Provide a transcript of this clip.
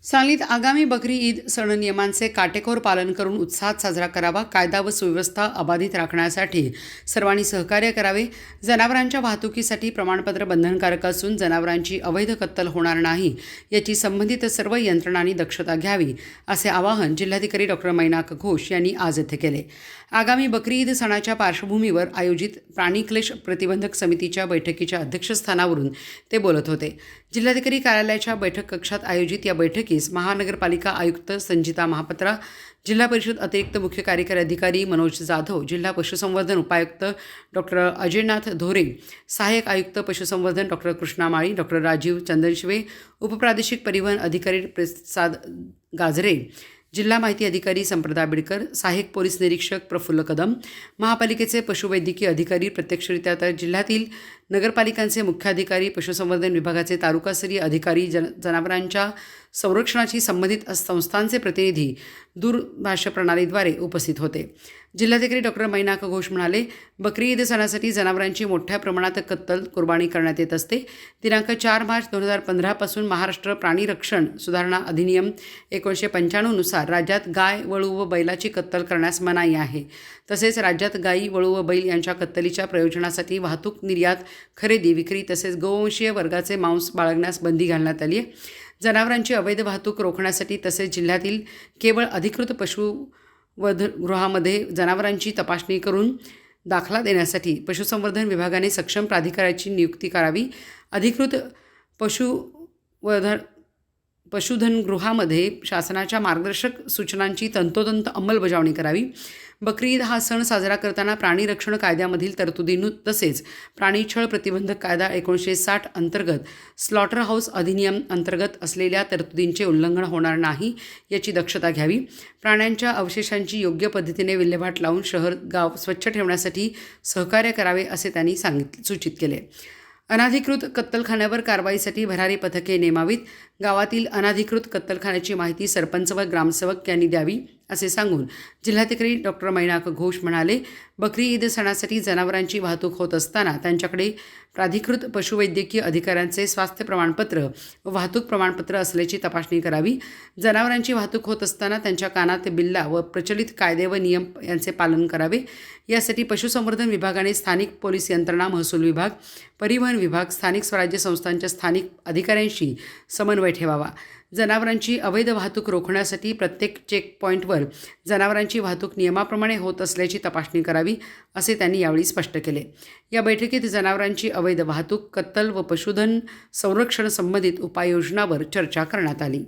सांगलीत आगामी बकरी ईद सण नियमांचे काटेकोर पालन करून उत्साहात साजरा करावा. कायदा व सुव्यवस्था अबाधित राखण्यासाठी सर्वांनी सहकार्य करावे. जनावरांच्या वाहतुकीसाठी प्रमाणपत्र बंधनकारक असून जनावरांची अवैध कत्तल होणार नाही याची संबंधित सर्व यंत्रणांनी दक्षता घ्यावी, असे आवाहन जिल्हाधिकारी डॉ. मैनाक घोष यांनी आज येथे केले. आगामी बकरी ईद सणाच्या पार्श्वभूमीवर आयोजित प्राणीक्लेश प्रतिबंधक समितीच्या बैठकीच्या अध्यक्षस्थानावरून ते बोलत होते. जिल्हाधिकारी कार्यालयाच्या बैठक कक्षात आयोजित या बैठकीस महानगरपालिका आयुक्त संजिता महापात्रा, जिल्हा परिषद अतिरिक्त मुख्य कार्यकारी अधिकारी मनोज जाधव, जिल्हा पशुसंवर्धन उपायुक्त डॉ. अजयनाथ धोरे, सहाय्यक आयुक्त पशुसंवर्धन डॉ. कृष्णा माळी, डॉ. राजीव चंदनशिवे, उपप्रादेशिक परिवहन अधिकारी प्रसाद गाजरे, जिल्हा माहिती अधिकारी संप्रदा बिडकर, सहाय्यक पोलीस निरीक्षक प्रफुल्ल कदम, महापालिकेचे पशुवैद्यकीय अधिकारी प्रत्यक्षरित्या तर जिल्ह्यातील नगरपालिकांचे मुख्याधिकारी, पशुसंवर्धन विभागाचे तालुकास्तरीय अधिकारी, जनावरांच्या संरक्षणाशी संबंधित संस्थांचे प्रतिनिधी दूरभाष्य प्रणालीद्वारे उपस्थित होते. जिल्हाधिकारी डॉ. मैनाक घोष म्हणाले, बकरी ईद सणासाठी जनावरांची मोठ्या प्रमाणात कत्तल कुर्बानी करण्यात येत असते. दिनांक 4 मार्च 2015 पासून महाराष्ट्र प्राणी रक्षण सुधारणा अधिनियम 1995 नुसार राज्यात गाय, वळू व बैलाची कत्तल करण्यास मनाई आहे. तसेच राज्यात गायी, वळू व बैल यांच्या कत्तलीच्या प्रयोजनासाठी वाहतूक, निर्यात, खरेदी, विक्री तसेच गोवंशीय वर्गाचे मांस बाळगण्यास बंदी घालण्यात आली आहे. जनावरांची अवैध वाहतूक रोखण्यासाठी तसेच जिल्ह्यातील केवळ अधिकृत पशुवधगृहामध्ये जनावरांची तपासणी करून दाखला देण्यासाठी पशुसंवर्धन विभागाने सक्षम प्राधिकाऱ्याची नियुक्ती करावी. अधिकृत पशुधनगृहामध्ये शासनाच्या मार्गदर्शक सूचनांची तंतोतंत अंमलबजावणी करावी. बकरी ईद हा सण साजरा करताना प्राणी रक्षण कायद्यामधील तरतुदींनु तसेच प्राणीछळ प्रतिबंधक कायदा 1960 अंतर्गत स्लॉटर हाऊस अधिनियम अंतर्गत असलेल्या तरतुदींचे उल्लंघन होणार नाही याची दक्षता घ्यावी. प्राण्यांच्या अवशेषांची योग्य पद्धतीने विल्हेवाट लावून शहर गाव स्वच्छ ठेवण्यासाठी सहकार्य करावे, असे त्यांनी सूचित केले. अनाधिकृत कत्तलखान्यावर कारवाईसाठी भरारी पथके नेमावीत. गावातील अनाधिकृत कत्तलखान्याची माहिती सरपंच व ग्रामसेवक यांनी द्यावी, असे सांगून जिल्हाधिकारी डॉ. मैनाक घोष म्हणाले, बकरी ईद सणासाठी जनावरांची वाहतूक होत असताना त्यांच्याकडे प्राधिकृत पशुवैद्यकीय अधिकाऱ्यांचे स्वास्थ्य प्रमाणपत्र व वाहतूक प्रमाणपत्र असल्याची तपासणी करावी. जनावरांची वाहतूक होत असताना त्यांच्या कानात बिल्ला व प्रचलित कायदे व नियम यांचे पालन करावे. यासाठी पशुसंवर्धन विभागाने स्थानिक पोलीस यंत्रणा, महसूल विभाग, परिवहन विभाग, स्थानिक स्वराज्य संस्थांच्या स्थानिक अधिकाऱ्यांशी समन्वय ठेवावा. जनावरांची अवैध वाहतूक रोखण्यासाठी प्रत्येक चेक पॉईंटवर जनावरांची वाहतूक नियमाप्रमाणे होत असल्याची तपासणी करावी, असे त्यांनी यावेळी स्पष्ट केले. या बैठकीत जनावरांची अवैध वाहतूक, कत्तल व पशुधन संरक्षण संबंधित उपाययोजनांवर चर्चा करण्यात आली.